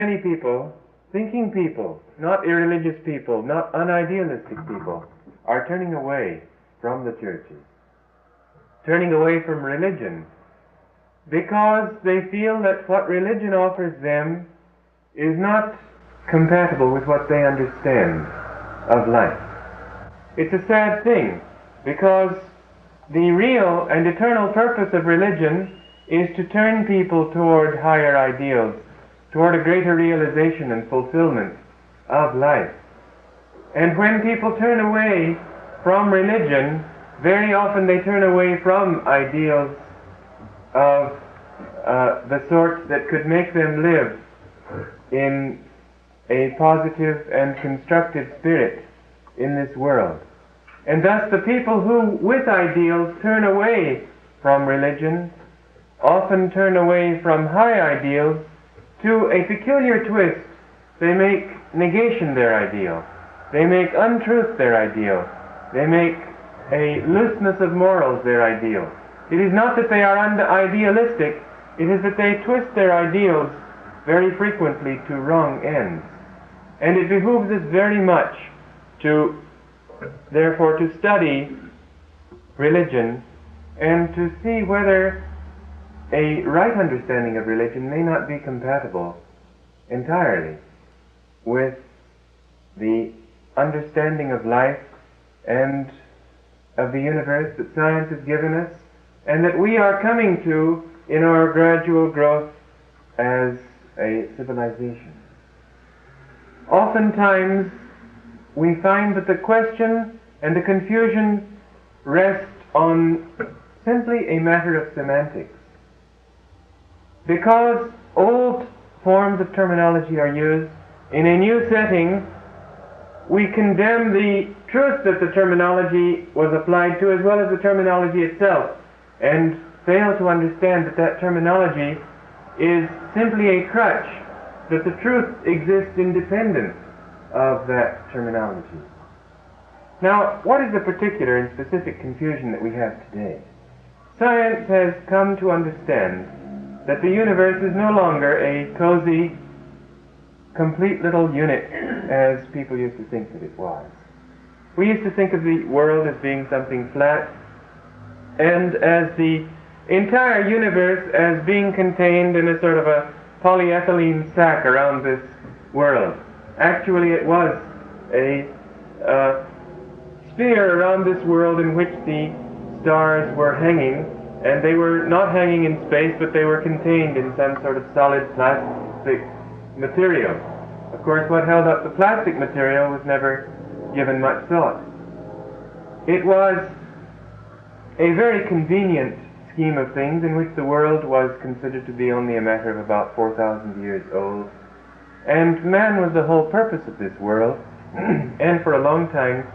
Many people, thinking people, not irreligious people, not unidealistic people, are turning away from the churches, turning away from religion, because they feel that what religion offers them is not compatible with what they understand of life. It's a sad thing, because the real and eternal purpose of religion is to turn people toward higher ideals, toward a greater realization and fulfillment of life. And when people turn away from religion, very often they turn away from ideals of the sort that could make them live in a positive and constructive spirit in this world. And thus the people who, with ideals, turn away from religion, often turn away from high ideals to a peculiar twist. They make negation their ideal. They make untruth their ideal. They make a looseness of morals their ideal. It is not that they are idealistic, it is that they twist their ideals very frequently to wrong ends. And it behooves us very much therefore to study religion and to see whether a right understanding of religion may not be compatible entirely with the understanding of life and of the universe that science has given us, and that we are coming to in our gradual growth as a civilization. Oftentimes we find that the question and the confusion rest on simply a matter of semantics. Because old forms of terminology are used in a new setting, we condemn the truth that the terminology was applied to as well as the terminology itself, and fail to understand that that terminology is simply a crutch, that the truth exists independent of that terminology. Now, what is the particular and specific confusion that we have today? Science has come to understand that the universe is no longer a cozy, complete little unit as people used to think that it was. We used to think of the world as being something flat, and as the entire universe as being contained in a sort of a polyethylene sac around this world. Actually, it was a sphere around this world in which the stars were hanging, and they were not hanging in space, but they were contained in some sort of solid plastic material. Of course, what held up the plastic material was never given much thought. It was a very convenient scheme of things in which the world was considered to be only a matter of about 4,000 years old, and man was the whole purpose of this world, and for a long time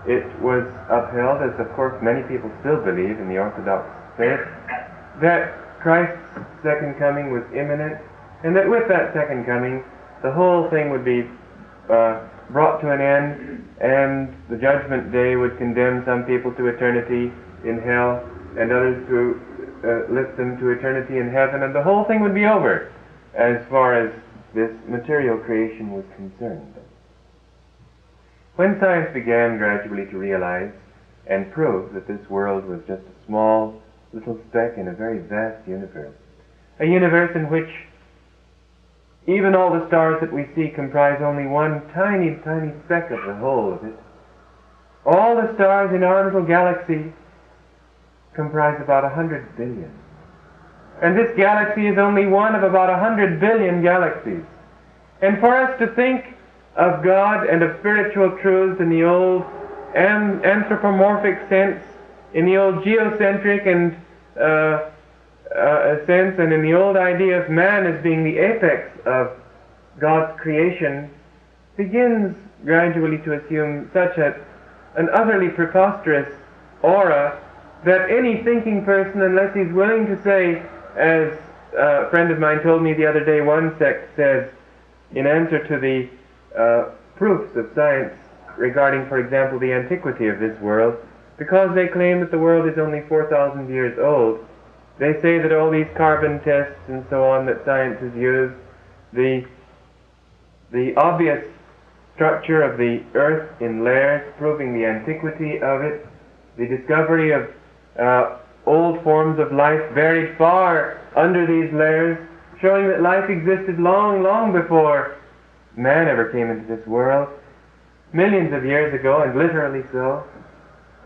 it was upheld, as of course many people still believe in the Orthodox faith, that Christ's second coming was imminent, and that with that second coming the whole thing would be brought to an end, and the judgment day would condemn some people to eternity in hell, and others to lift them to eternity in heaven, and the whole thing would be over as far as this material creation was concerned. When science began gradually to realize and prove that this world was just a small little speck in a very vast universe, a universe in which even all the stars that we see comprise only one tiny, tiny speck of the whole of it. All the stars in our little galaxy comprise about 100 billion. And this galaxy is only one of about 100 billion galaxies. And for us to think of God and of spiritual truths in the old anthropomorphic sense, in the old geocentric and sense, and in the old idea of man as being the apex of God's creation, begins gradually to assume such an utterly preposterous aura that any thinking person, unless he's willing to say, as a friend of mine told me the other day, one sect says, in answer to the proofs of science regarding, for example, the antiquity of this world, because they claim that the world is only 4,000 years old, they say that all these carbon tests and so on that science has used, the the obvious structure of the earth in layers, proving the antiquity of it, the discovery of old forms of life buried far under these layers, showing that life existed long, long before man ever came into this world, millions of years ago, and literally so.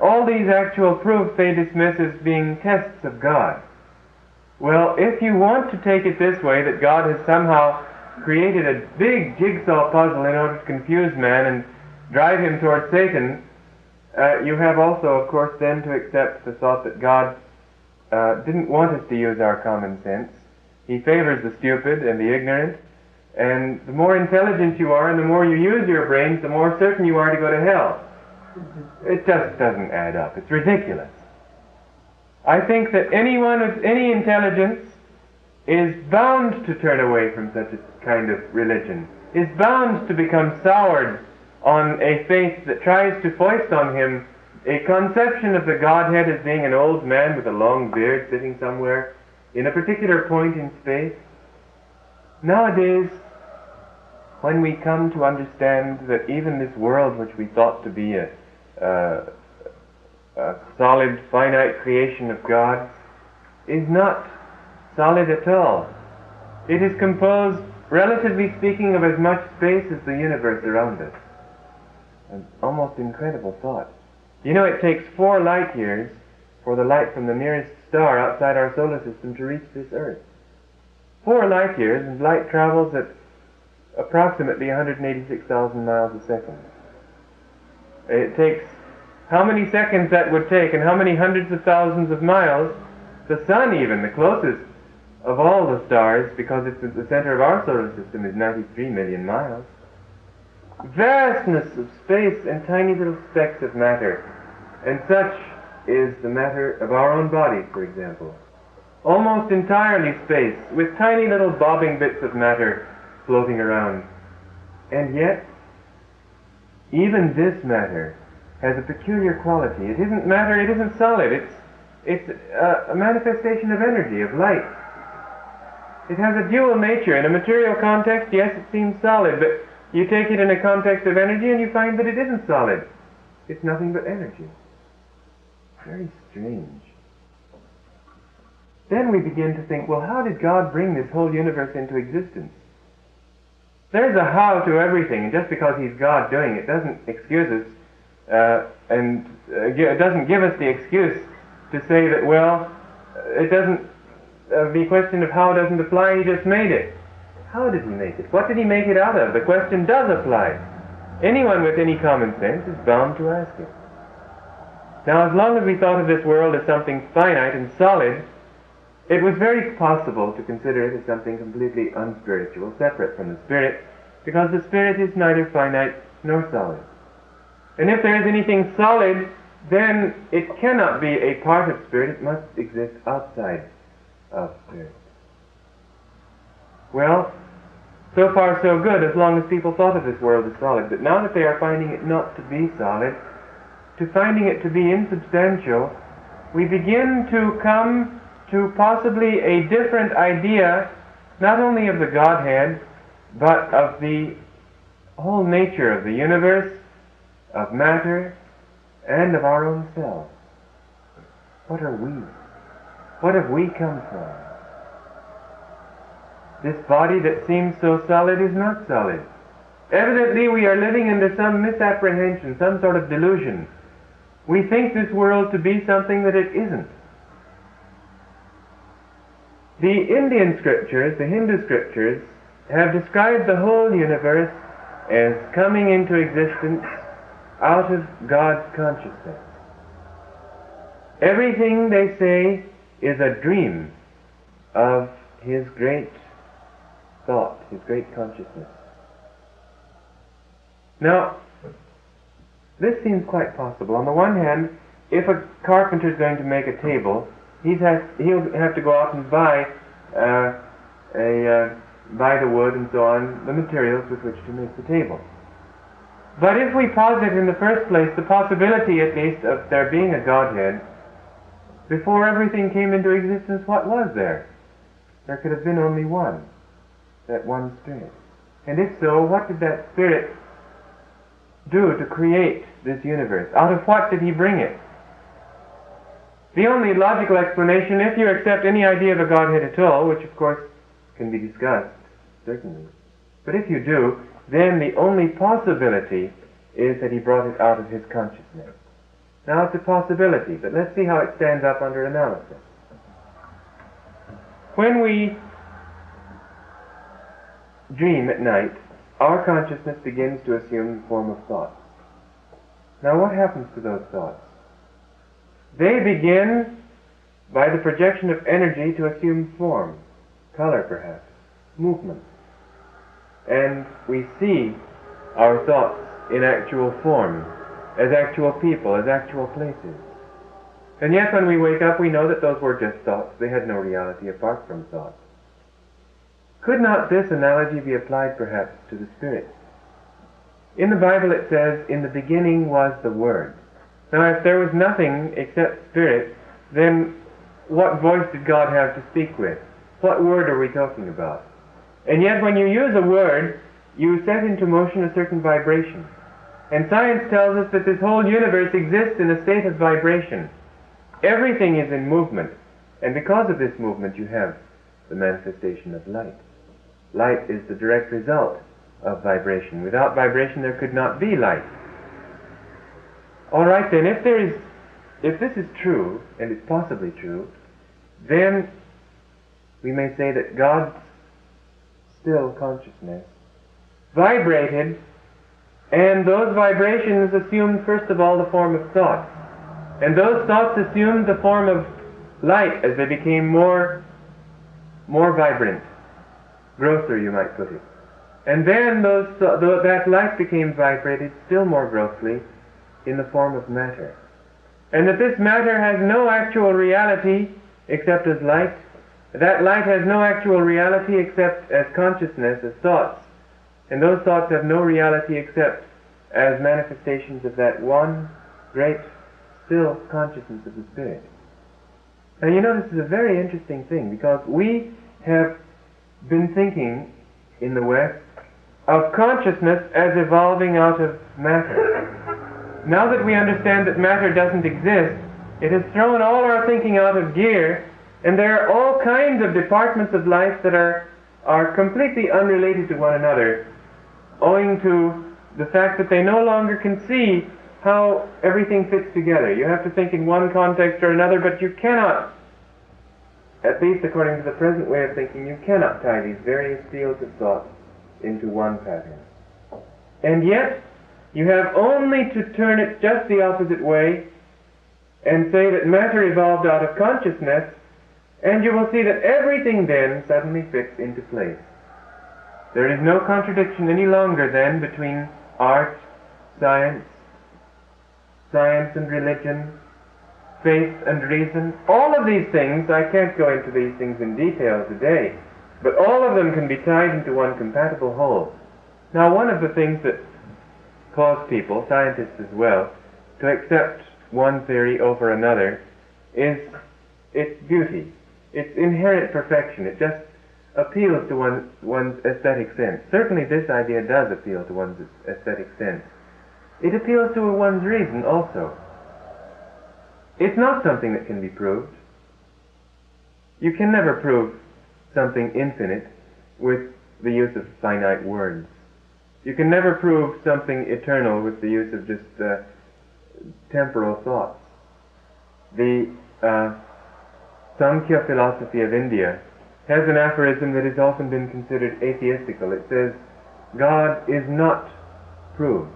All these actual proofs they dismiss as being tests of God. Well, if you want to take it this way, that God has somehow created a big jigsaw puzzle in order to confuse man and drive him towards Satan, you have also, of course, then to accept the thought that God didn't want us to use our common sense. He favors the stupid and the ignorant, and the more intelligent you are and the more you use your brains, the more certain you are to go to hell. It just doesn't add up. It's ridiculous. I think that anyone with any intelligence is bound to turn away from such a kind of religion, is bound to become soured on a faith that tries to foist on him a conception of the Godhead as being an old man with a long beard sitting somewhere in a particular point in space. Nowadays, when we come to understand that even this world, which we thought to be a solid, finite creation of God, is not solid at all. It is composed, relatively speaking, of as much space as the universe around us. An almost incredible thought. You know, it takes 4 light years for the light from the nearest star outside our solar system to reach this Earth. 4 light years, and light travels at approximately 186,000 miles a second. It takes how many seconds that would take, and how many hundreds of thousands of miles. The sun, even, the closest of all the stars, because it's at the center of our solar system, is 93 million miles. Vastness of space and tiny little specks of matter. And such is the matter of our own bodies, for example. Almost entirely space, with tiny little bobbing bits of matter floating around. And yet, even this matter has a peculiar quality. It isn't matter, it isn't solid, it's a manifestation of energy, of light. It has a dual nature. In a material context, yes, it seems solid, but you take it in a context of energy and you find that it isn't solid. It's nothing but energy. Very strange. Then we begin to think, well, how did God bring this whole universe into existence? There's a how to everything, and just because He's God doing it doesn't excuse us, it doesn't give us the excuse to say that, well, it doesn't, the question of how doesn't apply, He just made it. How did He make it? What did He make it out of? The question does apply. Anyone with any common sense is bound to ask it. Now, as long as we thought of this world as something finite and solid, it was very possible to consider it as something completely unspiritual, separate from the Spirit, because the Spirit is neither finite nor solid. And if there is anything solid, then it cannot be a part of Spirit, it must exist outside of Spirit. Well, so far so good, as long as people thought of this world as solid. But now that they are finding it not to be solid, to finding it to be insubstantial, we begin to come to possibly a different idea, not only of the Godhead, but of the whole nature of the universe, of matter, and of our own selves. What are we? What have we come from? This body that seems so solid is not solid. Evidently we are living under some misapprehension, some sort of delusion. We think this world to be something that it isn't. The Indian scriptures, the Hindu scriptures, have described the whole universe as coming into existence out of God's consciousness. Everything, they say, is a dream of His great thought, His great consciousness. Now, this seems quite possible. On the one hand, if a carpenter is going to make a table, he'll have to go out and buy buy the wood and so on, the materials with which to make the table. But if we posit in the first place the possibility, at least, of there being a Godhead, before everything came into existence, what was there? There could have been only one, that one Spirit. And if so, what did that Spirit do to create this universe? Out of what did He bring it? The only logical explanation, if you accept any idea of a Godhead at all, which of course can be discussed, certainly, but if you do, then the only possibility is that He brought it out of His consciousness. Now it's a possibility, but let's see how it stands up under analysis. When we dream at night, our consciousness begins to assume the form of thoughts. Now what happens to those thoughts? They begin, by the projection of energy, to assume form, color perhaps, movement. And we see our thoughts in actual form, as actual people, as actual places. And yet when we wake up, we know that those were just thoughts. They had no reality apart from thoughts. Could not this analogy be applied perhaps to the Spirit? In the Bible it says, "In the beginning was the Word." Now if there was nothing except Spirit, then what voice did God have to speak with? What word are we talking about? And yet when you use a word, you set into motion a certain vibration. And science tells us that this whole universe exists in a state of vibration. Everything is in movement. And because of this movement you have the manifestation of light. Light is the direct result of vibration. Without vibration there could not be light. All right then, if this is true, and it's possibly true, then we may say that God's still consciousness vibrated, and those vibrations assumed first of all the form of thoughts. And those thoughts assumed the form of light as they became more vibrant, grosser you might put it. And then that light became vibrated still more grossly in the form of matter. And that this matter has no actual reality except as light. That light has no actual reality except as consciousness, as thoughts. And those thoughts have no reality except as manifestations of that one great, still consciousness of the Spirit. Now you know this is a very interesting thing, because we have been thinking in the West of consciousness as evolving out of matter. Now that we understand that matter doesn't exist, it has thrown all our thinking out of gear, and there are all kinds of departments of life that are completely unrelated to one another, owing to the fact that they no longer can see how everything fits together. You have to think in one context or another, but you cannot, at least according to the present way of thinking, you cannot tie these various fields of thought into one pattern. And yet, you have only to turn it just the opposite way and say that matter evolved out of consciousness, and you will see that everything then suddenly fits into place. There is no contradiction any longer then between art, science and religion, faith and reason. All of these things, I can't go into these things in detail today, but all of them can be tied into one compatible whole. Now one of the things that cause people, scientists as well, to accept one theory over another is its beauty, its inherent perfection. It just appeals to one's aesthetic sense. Certainly this idea does appeal to one's aesthetic sense. It appeals to one's reason also. It's not something that can be proved. You can never prove something infinite with the use of finite words. You can never prove something eternal with the use of just temporal thoughts. The Sankhya philosophy of India has an aphorism that has often been considered atheistical. It says, God is not proved.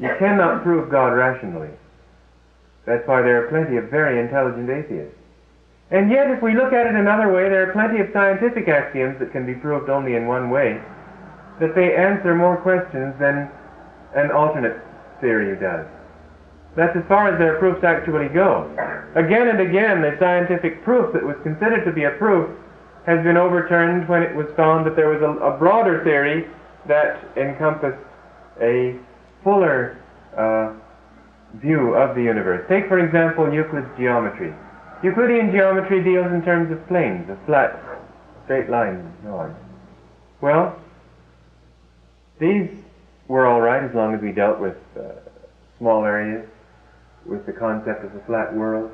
You cannot prove God rationally. That's why there are plenty of very intelligent atheists. And yet, if we look at it another way, there are plenty of scientific axioms that can be proved only in one way, that they answer more questions than an alternate theory does. That's as far as their proofs actually go. Again and again, the scientific proof that was considered to be a proof has been overturned when it was found that there was a broader theory that encompassed a fuller view of the universe. Take, for example, Euclid's geometry. Euclidean geometry deals in terms of planes, of flat, straight lines, and so on. Well, These were all right as long as we dealt with small areas, with the concept of a flat world.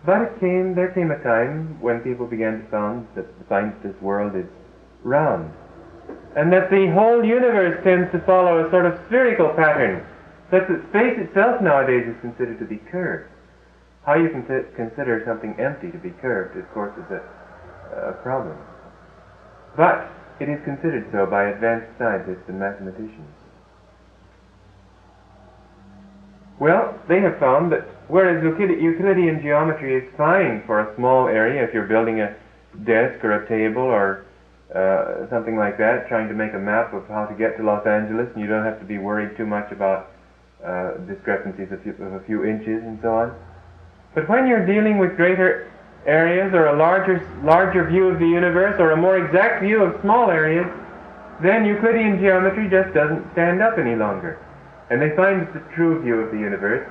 But there came a time when people began to find that this world is round, and that the whole universe tends to follow a sort of spherical pattern, such that space itself nowadays is considered to be curved. How you can consider something empty to be curved, of course, is a problem. But it is considered so by advanced scientists and mathematicians. Well, they have found that whereas Euclidean geometry is fine for a small area, if you're building a desk or a table or something like that, trying to make a map of how to get to Los Angeles, and you don't have to be worried too much about discrepancies of a few inches and so on. But when you're dealing with greater areas or a larger view of the universe or a more exact view of small areas, then Euclidean geometry just doesn't stand up any longer. And they find that the true view of the universe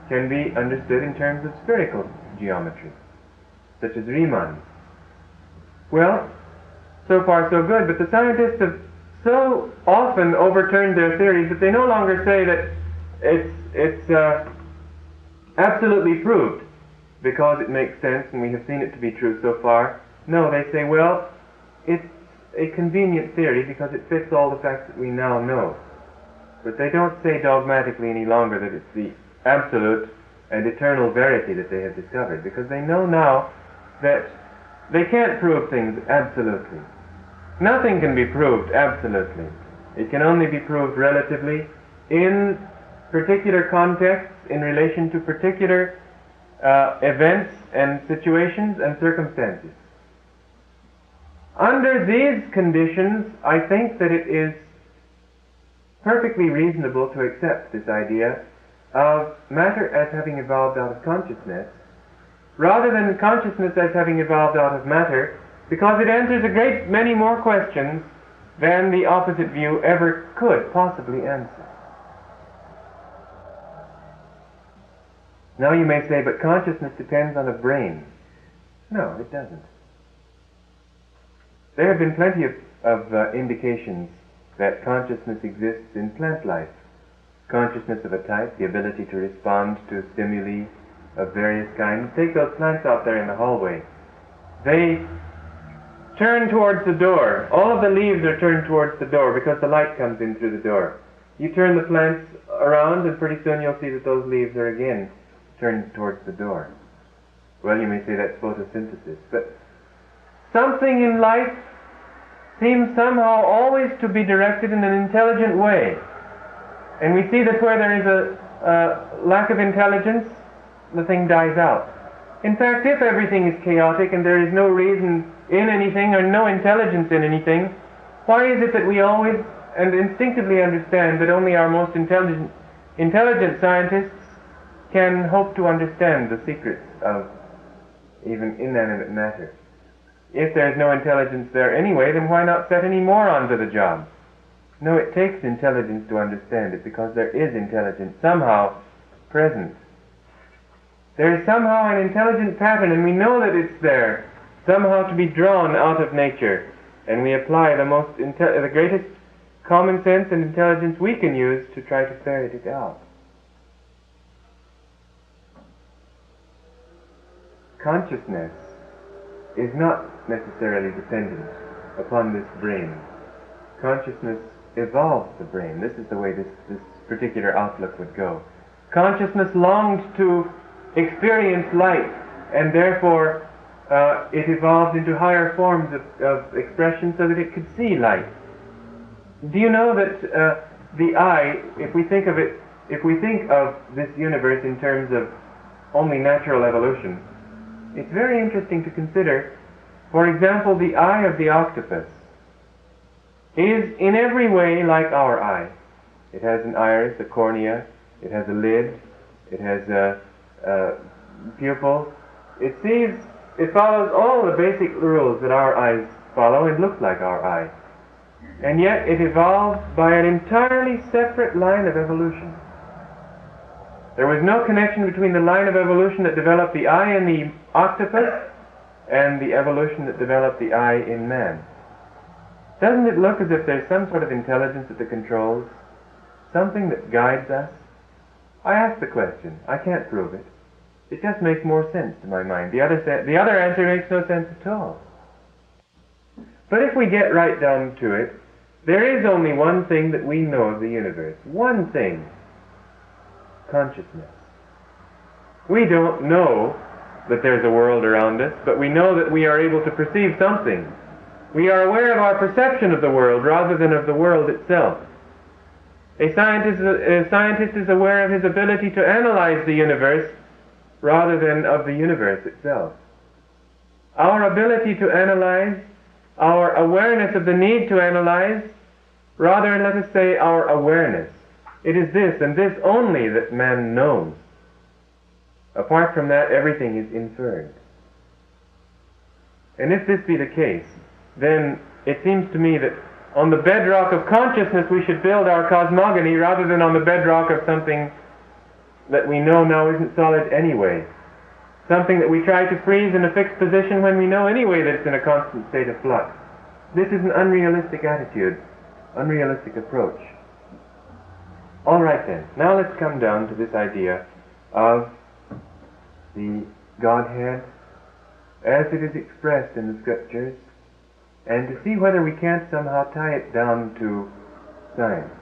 can be understood in terms of spherical geometry, such as Riemann. Well, so far so good, but the scientists have so often overturned their theories that they no longer say that it's absolutely proved because it makes sense and we have seen it to be true so far. No, they say, well, it's a convenient theory because it fits all the facts that we now know. But they don't say dogmatically any longer that it's the absolute and eternal verity that they have discovered, because they know now that they can't prove things absolutely. Nothing can be proved absolutely. It can only be proved relatively in particular contexts in relation to particular events and situations and circumstances. Under these conditions, I think that it is perfectly reasonable to accept this idea of matter as having evolved out of consciousness, rather than consciousness as having evolved out of matter, because it answers a great many more questions than the opposite view ever could possibly answer. Now you may say, but consciousness depends on a brain. No, it doesn't. There have been plenty of indications that consciousness exists in plant life. Consciousness of a type, the ability to respond to stimuli of various kinds. Take those plants out there in the hallway. They turn towards the door. All of the leaves are turned towards the door because the light comes in through the door. You turn the plants around and pretty soon you'll see that those leaves are again turned towards the door. Well, you may say that's photosynthesis, but something in life seems somehow always to be directed in an intelligent way. And we see that where there is a lack of intelligence, the thing dies out. In fact, if everything is chaotic and there is no reason in anything or no intelligence in anything, why is it that we always and instinctively understand that only our most intelligent scientists can hope to understand the secrets of even inanimate matter? If there's no intelligence there anyway, then why not set any more onto the job? No, it takes intelligence to understand it, because there is intelligence somehow present. There is somehow an intelligent pattern, and we know that it's there, somehow to be drawn out of nature, and we apply the greatest common sense and intelligence we can use to try to ferret it out. Consciousness is not necessarily dependent upon this brain. Consciousness evolves the brain. This is the way this particular outlook would go. Consciousness longed to experience light, and therefore it evolved into higher forms of expression so that it could see light. Do you know that the eye, if we think of this universe in terms of only natural evolution, it's very interesting to consider. For example, the eye of the octopus is in every way like our eye. It has an iris, a cornea, it has a lid, it has a pupil. It follows all the basic rules that our eyes follow and looks like our eye. And yet it evolved by an entirely separate line of evolution. There was no connection between the line of evolution that developed the eye in the octopus and the evolution that developed the eye in man. Doesn't it look as if there's some sort of intelligence at the controls? Something that guides us? I ask the question. I can't prove it. It just makes more sense to my mind. The other answer makes no sense at all. But if we get right down to it, there is only one thing that we know of the universe. One thing. Consciousness. We don't know that there's a world around us, but we know that we are able to perceive something. We are aware of our perception of the world rather than of the world itself. A scientist is aware of his ability to analyze the universe rather than of the universe itself. Our ability to analyze, our awareness of the need to analyze, rather, let us say, our awareness. It is this and this only that man knows. Apart from that, everything is inferred. And if this be the case, then it seems to me that on the bedrock of consciousness we should build our cosmogony rather than on the bedrock of something that we know now isn't solid anyway. Something that we try to freeze in a fixed position when we know anyway that it's in a constant state of flux. This is an unrealistic attitude, unrealistic approach. All right then, now let's come down to this idea of the Godhead as it is expressed in the Scriptures, and to see whether we can't somehow tie it down to science.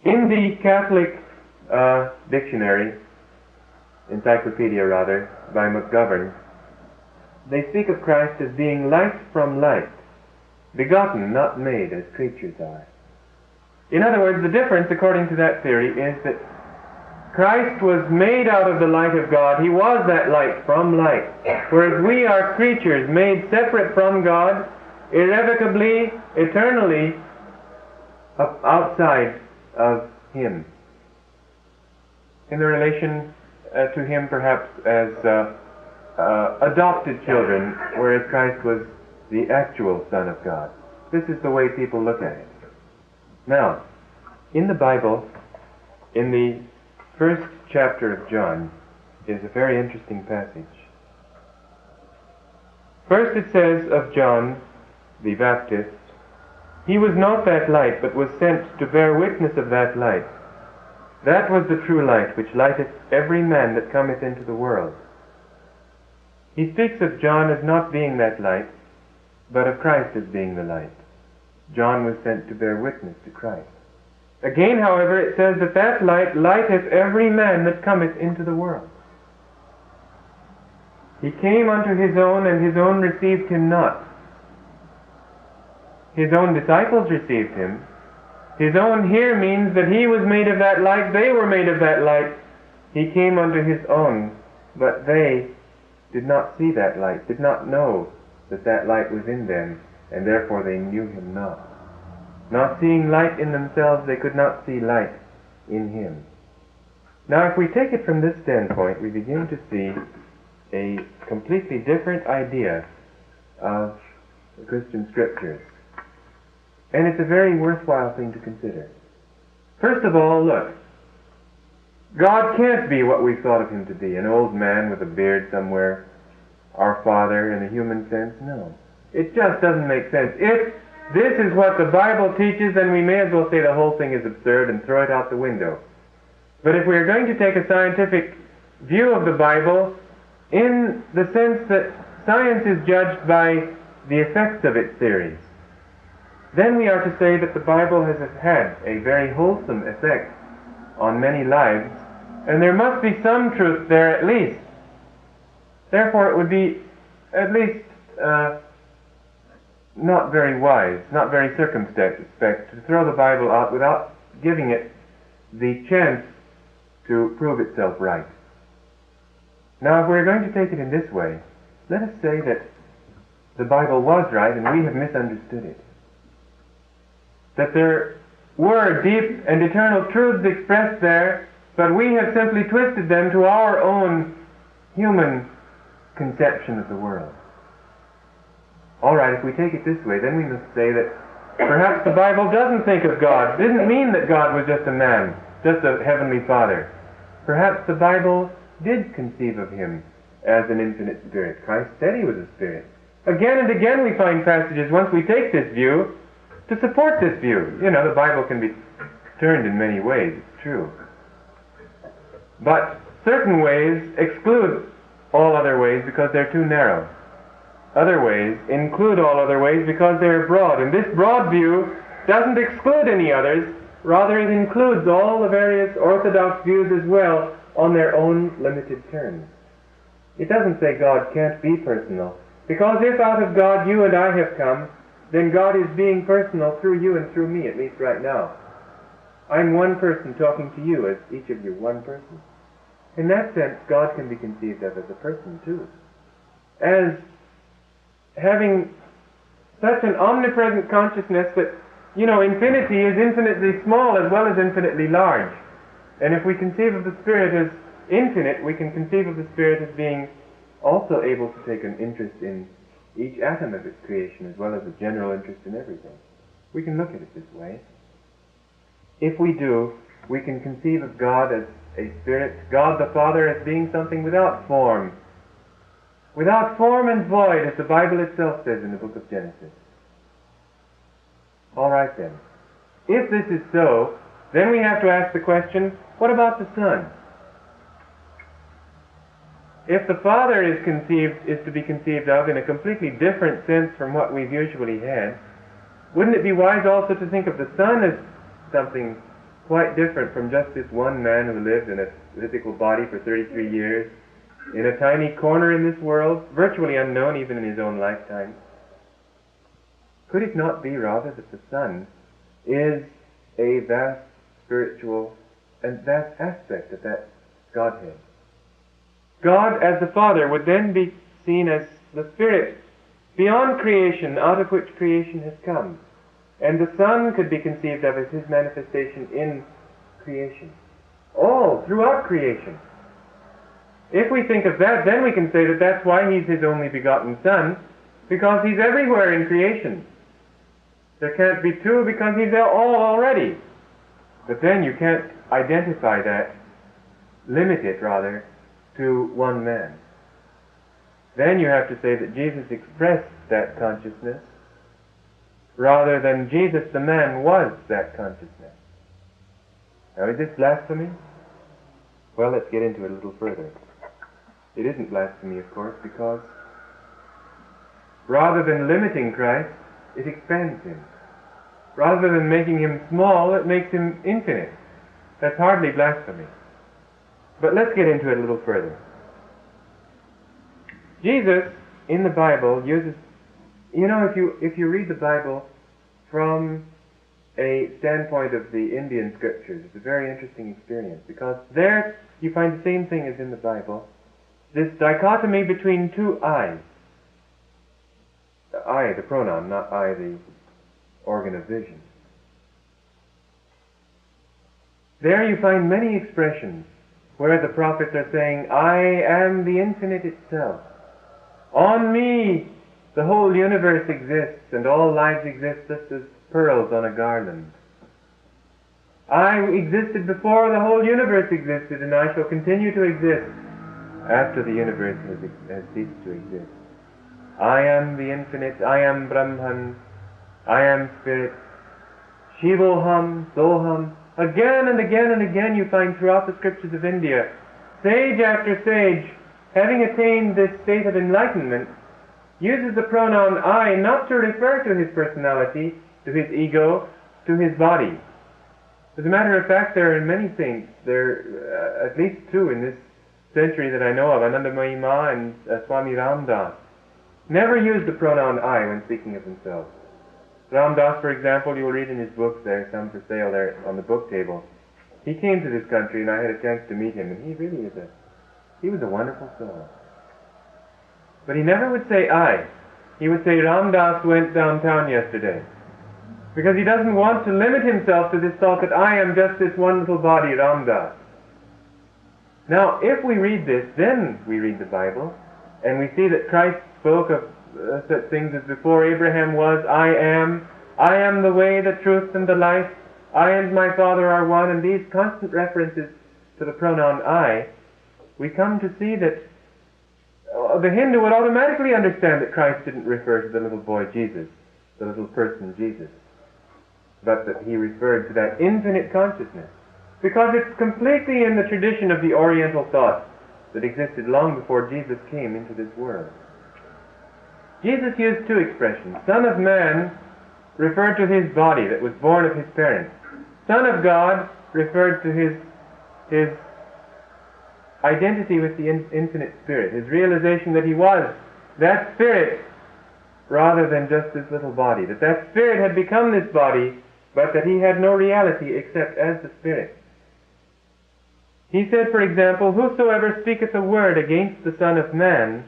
In the Catholic dictionary, encyclopedia rather, by McGovern, they speak of Christ as being light from light, begotten, not made, as creatures are. In other words, the difference, according to that theory, is that Christ was made out of the light of God. He was that light from light. Whereas we are creatures made separate from God, irrevocably, eternally, outside of Him. In the relation to Him perhaps as adopted children, whereas Christ was the actual Son of God. This is the way people look at it. Now, in the Bible, in the first chapter of John, is a very interesting passage. First it says of John the Baptist, "He was not that light, but was sent to bear witness of that light. That was the true light, which lighteth every man that cometh into the world." He speaks of John as not being that light, but of Christ as being the light. John was sent to bear witness to Christ. Again, however, it says that that light lighteth every man that cometh into the world. He came unto his own, and his own received him not. His own disciples received him. His own here means that he was made of that light, they were made of that light. He came unto his own, but they did not see that light, did not know that that light was in them, and therefore they knew him not. Not seeing light in themselves, they could not see light in him. Now, if we take it from this standpoint, we begin to see a completely different idea of the Christian Scriptures. And it's a very worthwhile thing to consider. First of all, look. God can't be what we thought of him to be, an old man with a beard somewhere, our Father in a human sense. No. It just doesn't make sense. If this is what the Bible teaches, then we may as well say the whole thing is absurd and throw it out the window. But if we are going to take a scientific view of the Bible, in the sense that science is judged by the effects of its theories, then we are to say that the Bible has had a very wholesome effect on many lives, and there must be some truth there at least. Therefore it would be at least not very wise, not very circumspect to throw the Bible out without giving it the chance to prove itself right. Now, if we're going to take it in this way, let us say that the Bible was right and we have misunderstood it. That there were deep and eternal truths expressed there, but we have simply twisted them to our own human conception of the world. All right, if we take it this way, then we must say that perhaps the Bible doesn't think of God, didn't mean that God was just a man, just a heavenly Father. Perhaps the Bible did conceive of him as an infinite spirit. Christ said he was a spirit. Again and again we find passages, once we take this view, to support this view. You know, the Bible can be turned in many ways, it's true. But certain ways exclude all other ways because they're too narrow. Other ways include all other ways because they're broad. And this broad view doesn't exclude any others, rather it includes all the various orthodox views as well on their own limited terms. It doesn't say God can't be personal, because if out of God you and I have come, then God is being personal through you and through me, at least right now. I'm one person talking to you, as each of you one person. In that sense, God can be conceived of as a person too, as having such an omnipresent consciousness that, you know, infinity is infinitely small as well as infinitely large. And if we conceive of the Spirit as infinite, we can conceive of the Spirit as being also able to take an interest in each atom of its creation as well as a general interest in everything. We can look at it this way. If we do, we can conceive of God as a Spirit, God the Father as being something without form and void, as the Bible itself says in the book of Genesis. All right then. If this is so, then we have to ask the question, what about the Son? If the Father is to be conceived of in a completely different sense from what we've usually had, wouldn't it be wise also to think of the Son as something quite different from just this one man who lived in a physical body for 33 years, in a tiny corner in this world, virtually unknown even in his own lifetime? Could it not be rather that the Son is a vast spiritual and vast aspect of that Godhead? God as the Father would then be seen as the Spirit beyond creation, out of which creation has come. And the Son could be conceived of as his manifestation in creation, all throughout creation. If we think of that, then we can say that that's why he's his only begotten Son, because he's everywhere in creation. There can't be two because he's all already. But then you can't identify that, limit it rather, to one man. Then you have to say that Jesus expressed that consciousness, rather than Jesus the man was that consciousness. Now, is this blasphemy? Well, let's get into it a little further. It isn't blasphemy, of course, because rather than limiting Christ, it expands him. Rather than making him small, it makes him infinite. That's hardly blasphemy. But let's get into it a little further. Jesus, in the Bible, uses... You know, if you read the Bible from a standpoint of the Indian scriptures, it's a very interesting experience, because there you find the same thing as in the Bible, this dichotomy between two I's. I, the pronoun, not I, the organ of vision. There you find many expressions where the prophets are saying, I am the infinite itself. On me the whole universe exists, and all lives exist just as pearls on a garland. I existed before the whole universe existed, and I shall continue to exist after the universe has ceased to exist. I am the infinite, I am Brahman, I am Spirit. Shivoham, Soham. Again and again and again you find throughout the scriptures of India, sage after sage, having attained this state of enlightenment, uses the pronoun I not to refer to his personality, to his ego, to his body. As a matter of fact, there are many saints, there are at least two in this century that I know of, Ananda and Swami Ramdas, never use the pronoun I when speaking of themselves. Ramdas, for example, you'll read in his books, there are some for sale there on the book table. He came to this country and I had a chance to meet him, and he was a wonderful soul. But he never would say I. He would say Ramdas went downtown yesterday. Because he doesn't want to limit himself to this thought that I am just this one little body, Ramdas. Now, if we read this, then we read the Bible, and we see that Christ spoke of such things as before Abraham was, I am the way, the truth, and the life, I and my Father are one, and these constant references to the pronoun I, we come to see that the Hindu would automatically understand that Christ didn't refer to the little boy Jesus, the little person Jesus. but that he referred to that infinite consciousness, because it's completely in the tradition of the Oriental thought that existed long before Jesus came into this world. Jesus used two expressions. Son of Man referred to his body that was born of his parents. Son of God referred to his identity with the infinite Spirit, his realization that he was that Spirit rather than just this little body, that Spirit had become this body, but that he had no reality except as the Spirit. He said, for example, whosoever speaketh a word against the Son of Man,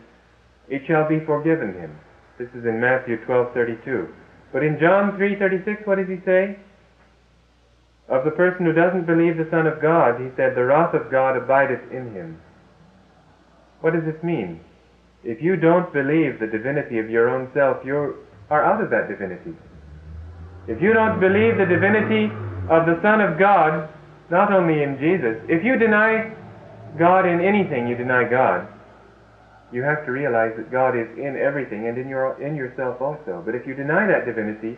it shall be forgiven him. This is in Matthew 12:32. But in John 3:36, what does he say? Of the person who doesn't believe the Son of God, he said, the wrath of God abideth in him. What does this mean? If you don't believe the divinity of your own self, you are out of that divinity. If you don't believe the divinity of the Son of God, not only in Jesus, if you deny God in anything, you deny God. You have to realize that God is in everything and in yourself also. But if you deny that divinity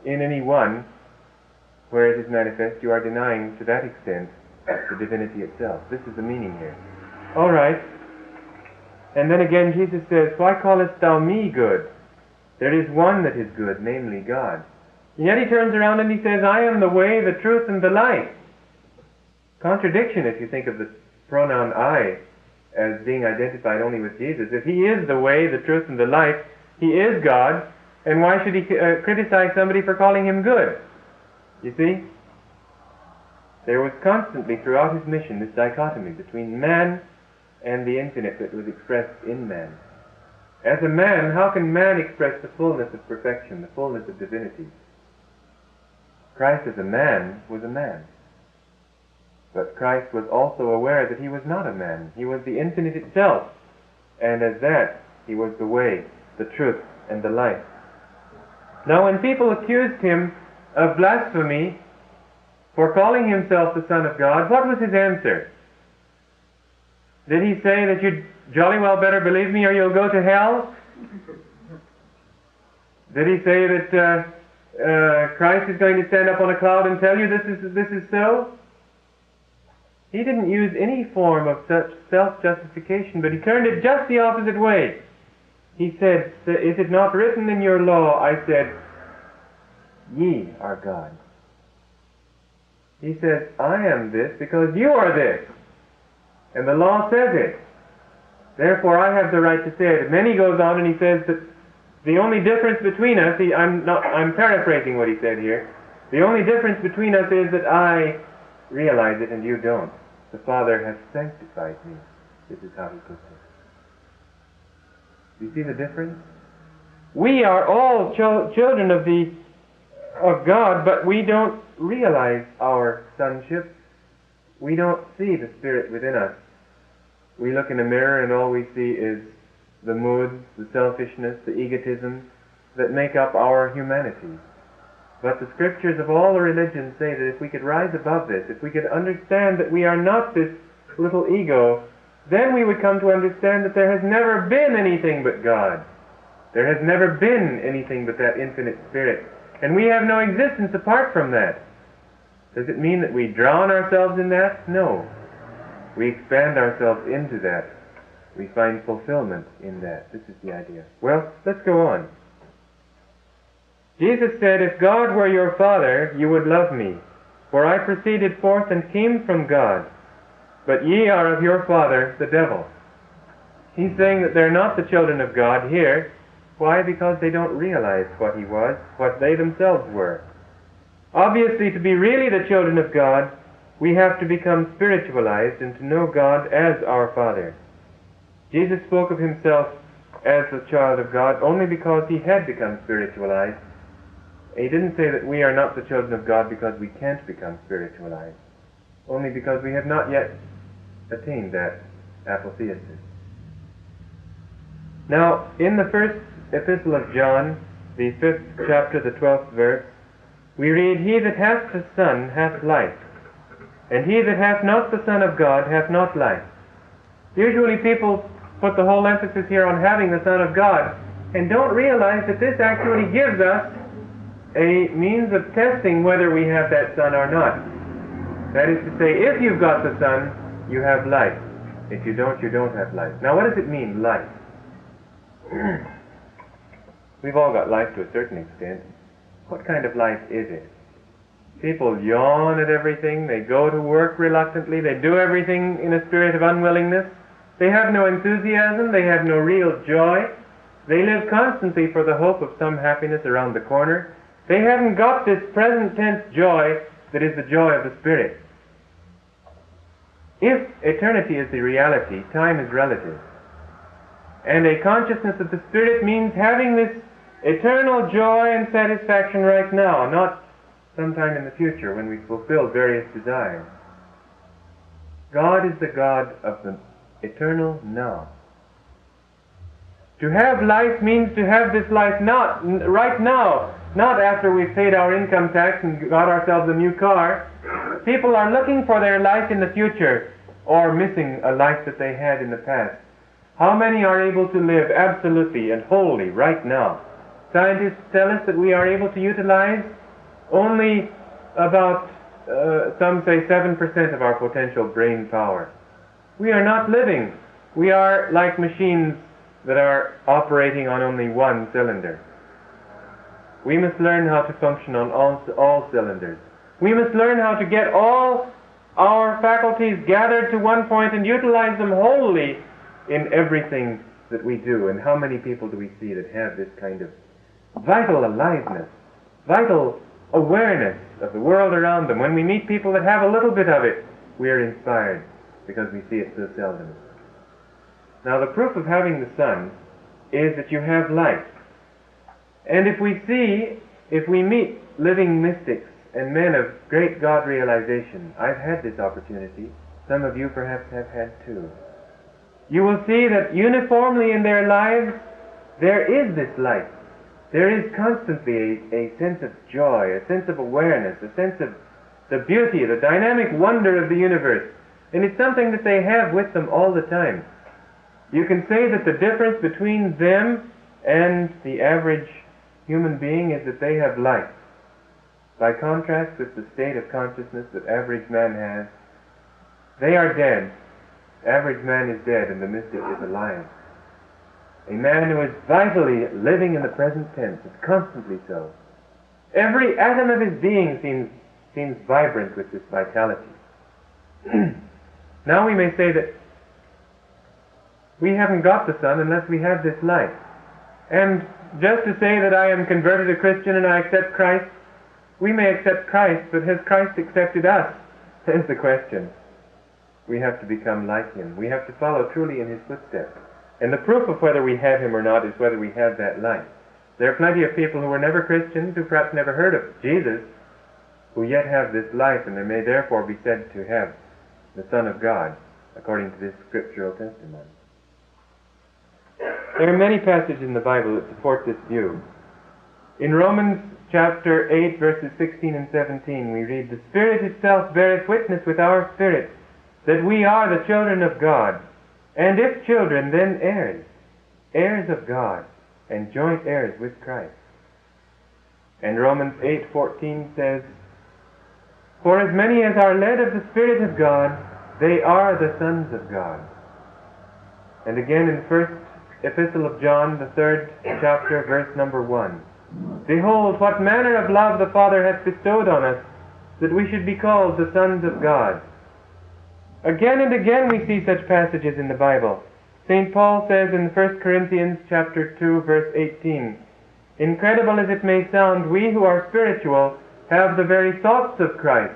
in any one where it is manifest, you are denying to that extent the divinity itself. This is the meaning here. All right. And then again Jesus says, why callest thou me good? There is one that is good, namely God. And yet he turns around and he says, I am the way, the truth, and the life. Contradiction if you think of the pronoun I as being identified only with Jesus. If he is the way, the truth, and the life, he is God, and why should he criticize somebody for calling him good? You see? There was constantly throughout his mission this dichotomy between man and the infinite that was expressed in man. As a man, how can man express the fullness of perfection, the fullness of divinity? Christ as a man was a man. But Christ was also aware that he was not a man. He was the infinite itself. And as that, he was the way, the truth, and the life. Now when people accused him of blasphemy for calling himself the Son of God, what was his answer? Did he say that you'd jolly well better believe me or you'll go to hell? Did he say that Christ is going to stand up on a cloud and tell you this is so? He didn't use any form of such self-justification, but he turned it just the opposite way. He said, is it not written in your law, I said, ye are God. He says, I am this because you are this. And the law says it. Therefore I have the right to say it. And then he goes on and he says that the only difference between us, I'm paraphrasing what he said here, the only difference between us is that I realize it and you don't. The Father has sanctified me. This is how he puts it. You see the difference? We are all children of God, but we don't realize our sonship. We don't see the Spirit within us. We look in a mirror and all we see is the moods, the selfishness, the egotism that make up our humanity. But the scriptures of all the religions say that if we could rise above this, if we could understand that we are not this little ego, then we would come to understand that there has never been anything but God. There has never been anything but that infinite Spirit. And we have no existence apart from that. Does it mean that we drown ourselves in that? No. We expand ourselves into that. We find fulfillment in that. This is the idea. Well, let's go on. Jesus said, if God were your Father, you would love me, for I proceeded forth and came from God. But ye are of your father, the devil. He's saying that they're not the children of God here. Why? Because they don't realize what he was, what they themselves were. Obviously, to be really the children of God, we have to become spiritualized and to know God as our Father. Jesus spoke of himself as the child of God only because he had become spiritualized. He didn't say that we are not the children of God because we can't become spiritualized, only because we have not yet attained that apotheosis. Now, in the first epistle of John, the 5th chapter, the 12th verse, we read, he that hath the Son hath life, and he that hath not the Son of God hath not life. Usually people put the whole emphasis here on having the Son of God, and don't realize that this actually gives us a means of testing whether we have that sun or not. That is to say, if you've got the sun, you have life. If you don't have life. Now what does it mean, life? We've all got life to a certain extent. What kind of life is it? People yawn at everything, they go to work reluctantly, they do everything in a spirit of unwillingness, they have no enthusiasm, they have no real joy, they live constantly for the hope of some happiness around the corner. They haven't got this present tense joy that is the joy of the Spirit. If eternity is the reality, time is relative. And a consciousness of the Spirit means having this eternal joy and satisfaction right now, not sometime in the future when we fulfill various desires. God is the God of the eternal now. To have life means to have this life right now, not after we've paid our income tax and got ourselves a new car. People are looking for their life in the future, or missing a life that they had in the past. How many are able to live absolutely and wholly right now? Scientists tell us that we are able to utilize only about, some say 7% of our potential brain power. We are not living. We are like machines that are operating on only one cylinder. We must learn how to function on all cylinders. We must learn how to get all our faculties gathered to one point and utilize them wholly in everything that we do. And how many people do we see that have this kind of vital aliveness, vital awareness of the world around them? When we meet people that have a little bit of it, we are inspired because we see it so seldom. Now the proof of having the sun is that you have light. And if we meet living mystics and men of great God realization, I've had this opportunity, some of you perhaps have had too, you will see that uniformly in their lives there is this light. There is constantly a sense of joy, a sense of awareness, a sense of the beauty, the dynamic wonder of the universe. And it's something that they have with them all the time. You can say that the difference between them and the average human being is that they have life. By contrast with the state of consciousness that average man has, they are dead. Average man is dead and the mystic is alive. A man who is vitally living in the present tense is constantly so. Every atom of his being seems vibrant with this vitality. Now we may say that we haven't got the sun unless we have this light. And just to say that I am converted a Christian and I accept Christ, we may accept Christ, but has Christ accepted us? Is the question. We have to become like Him. We have to follow truly in His footsteps. And the proof of whether we have Him or not is whether we have that light. There are plenty of people who were never Christians, who perhaps never heard of Jesus, who yet have this life, and they may therefore be said to have the Son of God, according to this scriptural testimony. There are many passages in the Bible that support this view. In Romans chapter 8, verses 16 and 17, we read, "The Spirit itself beareth witness with our spirit, that we are the children of God. And if children, then heirs, heirs of God, and joint heirs with Christ." And Romans 8:14 says, "For as many as are led of the Spirit of God, they are the sons of God." And again in the first epistle of John, the 3rd chapter, verse number 1, "Behold, what manner of love the Father hath bestowed on us, that we should be called the sons of God." Again and again we see such passages in the Bible. St. Paul says in 1 Corinthians chapter 2, verse 18, "Incredible as it may sound, we who are spiritual have the very thoughts of Christ."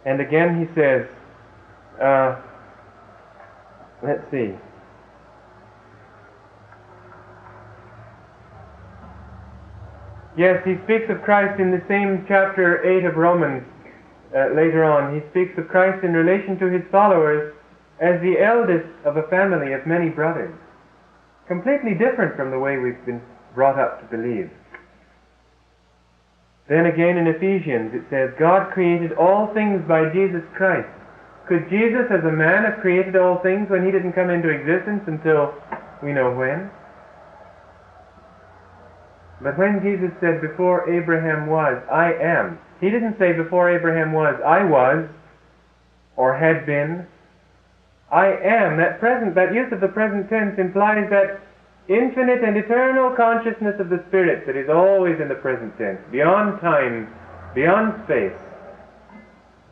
And again he says, let's see. Yes, he speaks of Christ in the same chapter 8 of Romans. Later on, he speaks of Christ in relation to his followers as the eldest of a family of many brothers. Completely different from the way we've been brought up to believe. Then again in Ephesians it says, "God created all things by Jesus Christ." Could Jesus as a man have created all things when he didn't come into existence until we know when? But when Jesus said, before Abraham was, I am, he didn't say before Abraham was, I was, or had been. I am, that use of the present tense implies that infinite and eternal consciousness of the Spirit that is always in the present tense, beyond time, beyond space.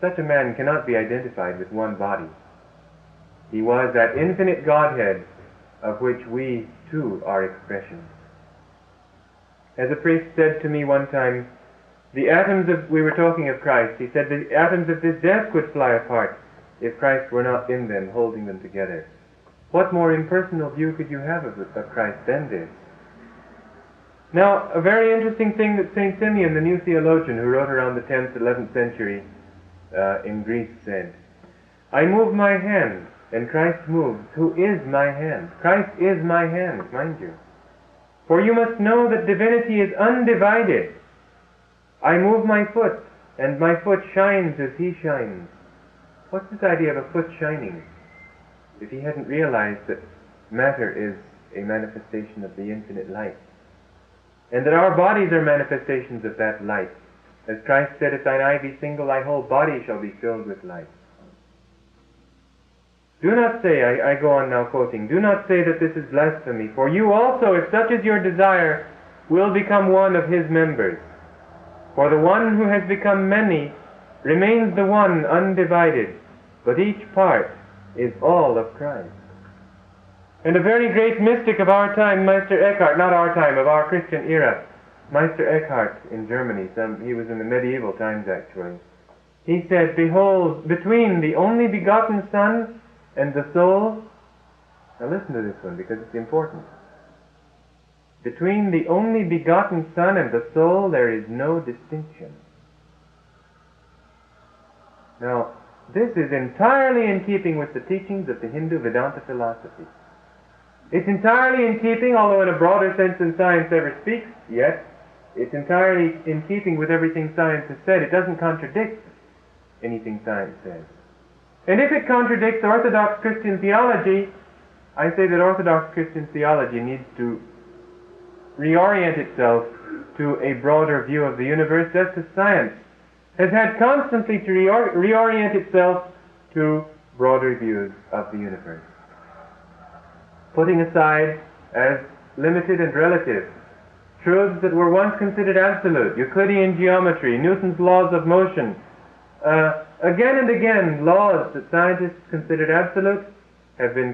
Such a man cannot be identified with one body. He was that infinite Godhead of which we too are expressions. As a priest said to me one time, we were talking of Christ, he said, the atoms of this desk would fly apart if Christ were not in them, holding them together. What more impersonal view could you have of Christ than this? Now, a very interesting thing that St. Simeon, the new theologian who wrote around the 10th, 11th century in Greece, said, I move my hand, and Christ moves, who is my hand. Christ is my hand, mind you. For you must know that divinity is undivided. I move my foot, and my foot shines as he shines. What's this idea of a foot shining? If he hadn't realized that matter is a manifestation of the infinite light, and that our bodies are manifestations of that light. As Christ said, if thine eye be single, thy whole body shall be filled with light. Do not say, I go on now quoting, do not say that this is blasphemy, for you also, if such is your desire, will become one of his members. For the one who has become many remains the one undivided, but each part is all of Christ. And a very great mystic of our time, Meister Eckhart, not our time, of our Christian era, Meister Eckhart in Germany, he was in the medieval times actually, he said, behold, between the only begotten Son and the soul, now listen to this one because it's important. Between the only begotten Son and the soul there is no distinction. Now, this is entirely in keeping with the teachings of the Hindu Vedanta philosophy. It's entirely in keeping, although in a broader sense than science ever speaks yet, it's entirely in keeping with everything science has said. It doesn't contradict anything science says. And if it contradicts Orthodox Christian theology, I say that Orthodox Christian theology needs to reorient itself to a broader view of the universe, just as science has had constantly to reorient itself to broader views of the universe. Putting aside as limited and relative truths that were once considered absolute, Euclidean geometry, Newton's laws of motion, again and again, laws that scientists considered absolute have been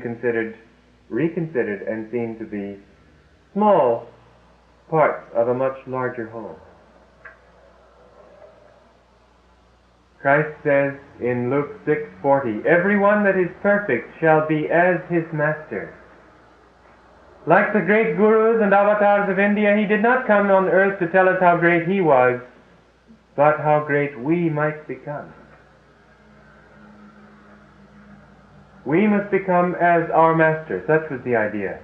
reconsidered, and seen to be small parts of a much larger whole. Christ says in Luke 6:40, everyone that is perfect shall be as his master. Like the great gurus and avatars of India, he did not come on earth to tell us how great he was, but how great we might become. We must become as our master. Such was the idea.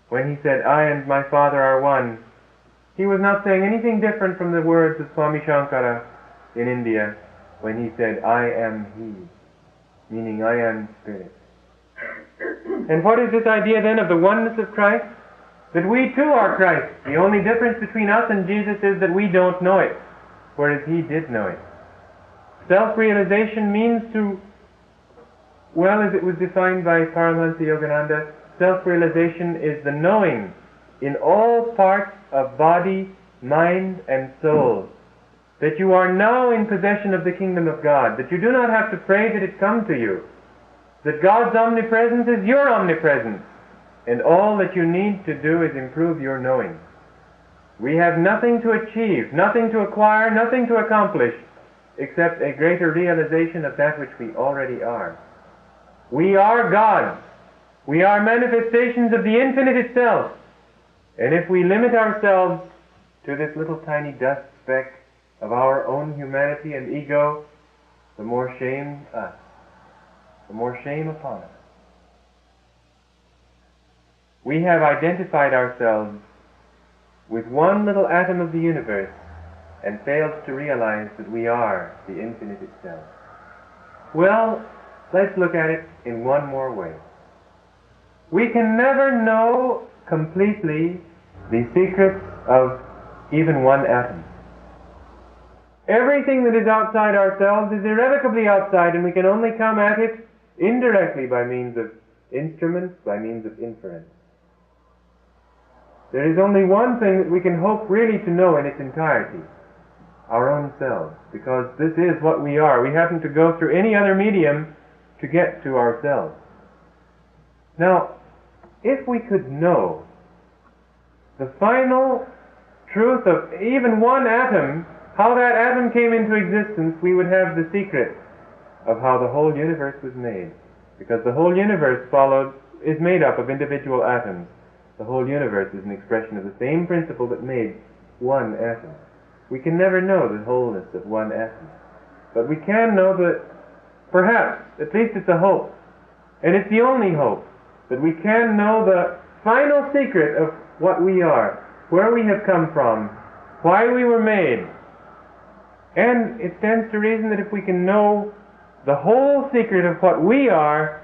When he said, I and my Father are one, he was not saying anything different from the words of Swami Shankara in India when he said, I am he, meaning I am Spirit. And what is this idea then of the oneness of Christ? That we too are Christ. The only difference between us and Jesus is that we don't know it, whereas he did know it. Self-realization means to, well, as it was defined by Paramahansa Yogananda, self-realization is the knowing in all parts of body, mind, and soul that you are now in possession of the kingdom of God, that you do not have to pray that it come to you, that God's omnipresence is your omnipresence, and all that you need to do is improve your knowing. We have nothing to achieve, nothing to acquire, nothing to accomplish, except a greater realization of that which we already are. We are gods. We are manifestations of the infinite itself. And if we limit ourselves to this little tiny dust speck of our own humanity and ego, the more shame us, the more shame upon us. We have identified ourselves with one little atom of the universe and failed to realize that we are the infinite itself. Well, let's look at it in one more way. We can never know completely the secrets of even one atom. Everything that is outside ourselves is irrevocably outside, and we can only come at it indirectly by means of instruments, by means of inference. There is only one thing that we can hope really to know in its entirety, our own selves, because this is what we are. We haven't to go through any other medium to get to ourselves. Now, if we could know the final truth of even one atom, how that atom came into existence, we would have the secret of how the whole universe was made. Because the whole universe is made up of individual atoms. The whole universe is an expression of the same principle that made one atom. We can never know the wholeness of one atom. But we can know that perhaps, at least it's a hope, and it's the only hope, that we can know the final secret of what we are, where we have come from, why we were made. And it stands to reason that if we can know the whole secret of what we are,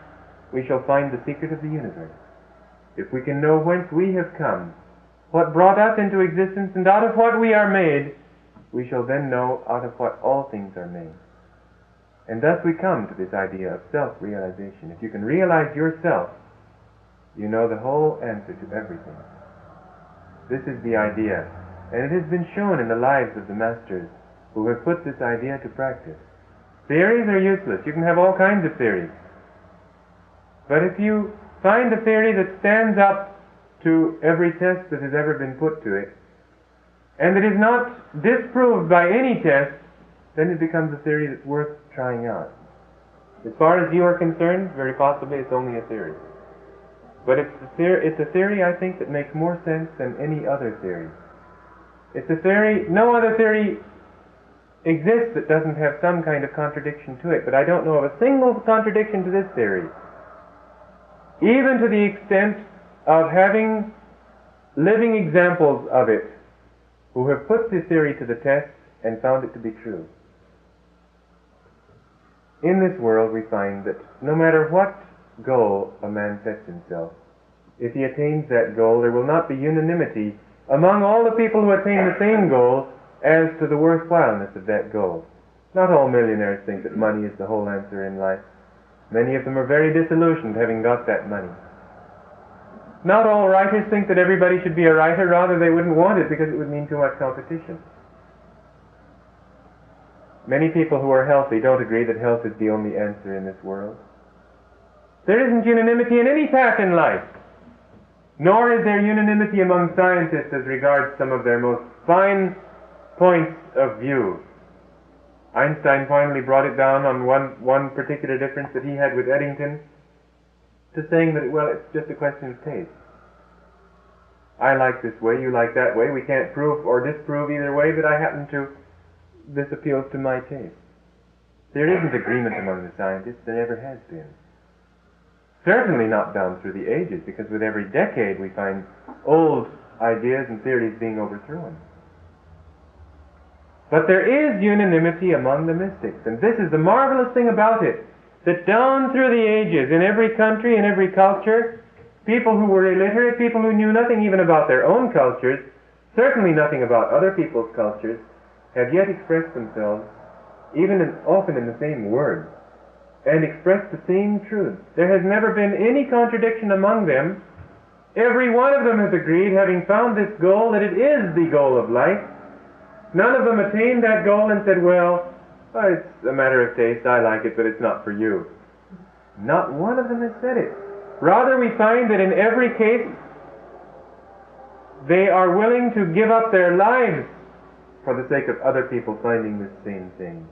we shall find the secret of the universe. If we can know whence we have come, what brought us into existence, and out of what we are made, we shall then know out of what all things are made. And thus we come to this idea of self-realization. If you can realize yourself, you know the whole answer to everything. This is the idea, and it has been shown in the lives of the masters who have put this idea to practice. Theories are useless. You can have all kinds of theories. But if you find a theory that stands up to every test that has ever been put to it, and that is not disproved by any test, then it becomes a theory that's worth trying out. As far as you are concerned, very possibly it's only a theory. But it's a theory, I think, that makes more sense than any other theory. It's a theory, no other theory exists that doesn't have some kind of contradiction to it, but I don't know of a single contradiction to this theory, even to the extent of having living examples of it who have put this theory to the test and found it to be true. In this world we find that no matter what goal a man sets himself, if he attains that goal, there will not be unanimity among all the people who attain the same goal as to the worthwhileness of that goal. Not all millionaires think that money is the whole answer in life. Many of them are very disillusioned having got that money. Not all writers think that everybody should be a writer, rather they wouldn't want it because it would mean too much competition. Many people who are healthy don't agree that health is the only answer in this world. There isn't unanimity in any path in life, nor is there unanimity among scientists as regards some of their most fine points of view. Einstein finally brought it down on one particular difference that he had with Eddington to saying that, well, it's just a question of taste. I like this way, you like that way. We can't prove or disprove either way, but this appeals to my taste. There isn't agreement among the scientists. There never has been. Certainly not down through the ages, because with every decade we find old ideas and theories being overthrown. But there is unanimity among the mystics, and this is the marvelous thing about it, that down through the ages, in every country, in every culture, people who were illiterate, people who knew nothing even about their own cultures, certainly nothing about other people's cultures, have yet expressed themselves, often in the same words, and expressed the same truth. There has never been any contradiction among them. Every one of them has agreed, having found this goal, that it is the goal of life. None of them attained that goal and said, well, it's a matter of taste, I like it, but it's not for you. Not one of them has said it. Rather, we find that in every case, they are willing to give up their lives for the sake of other people finding this same thing.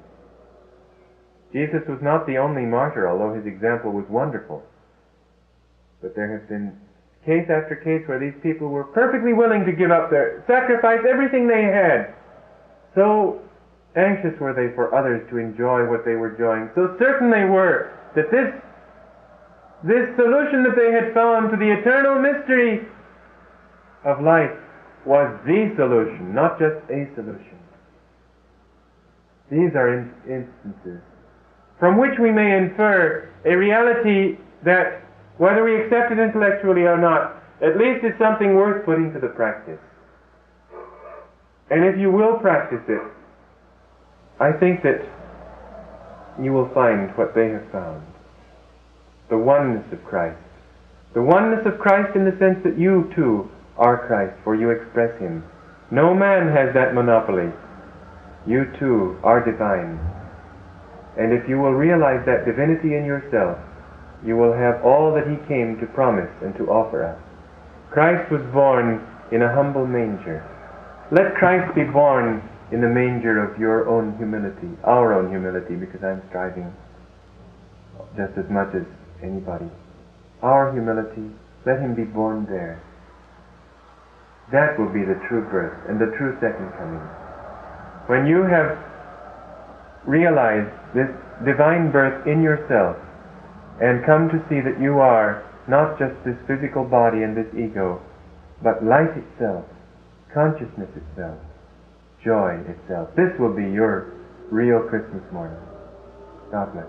Jesus was not the only martyr, although his example was wonderful. But there have been case after case where these people were perfectly willing to sacrifice everything they had. So anxious were they for others to enjoy what they were enjoying. So certain they were that this solution that they had found to the eternal mystery of life was the solution, not just a solution. These are instances from which we may infer a reality that, whether we accept it intellectually or not, at least is something worth putting to the practice. And if you will practice it, I think that you will find what they have found. The oneness of Christ. The oneness of Christ in the sense that you too are Christ, for you express Him. No man has that monopoly. You too are divine. And if you will realize that divinity in yourself, you will have all that He came to promise and to offer us. Christ was born in a humble manger. Let Christ be born in the manger of your own humility, our own humility, because I'm striving just as much as anybody. Our humility, let Him be born there. That will be the true birth and the true second coming. When you have realized this divine birth in yourself and come to see that you are not just this physical body and this ego, but light itself, consciousness itself, joy itself. This will be your real Christmas morning. God bless.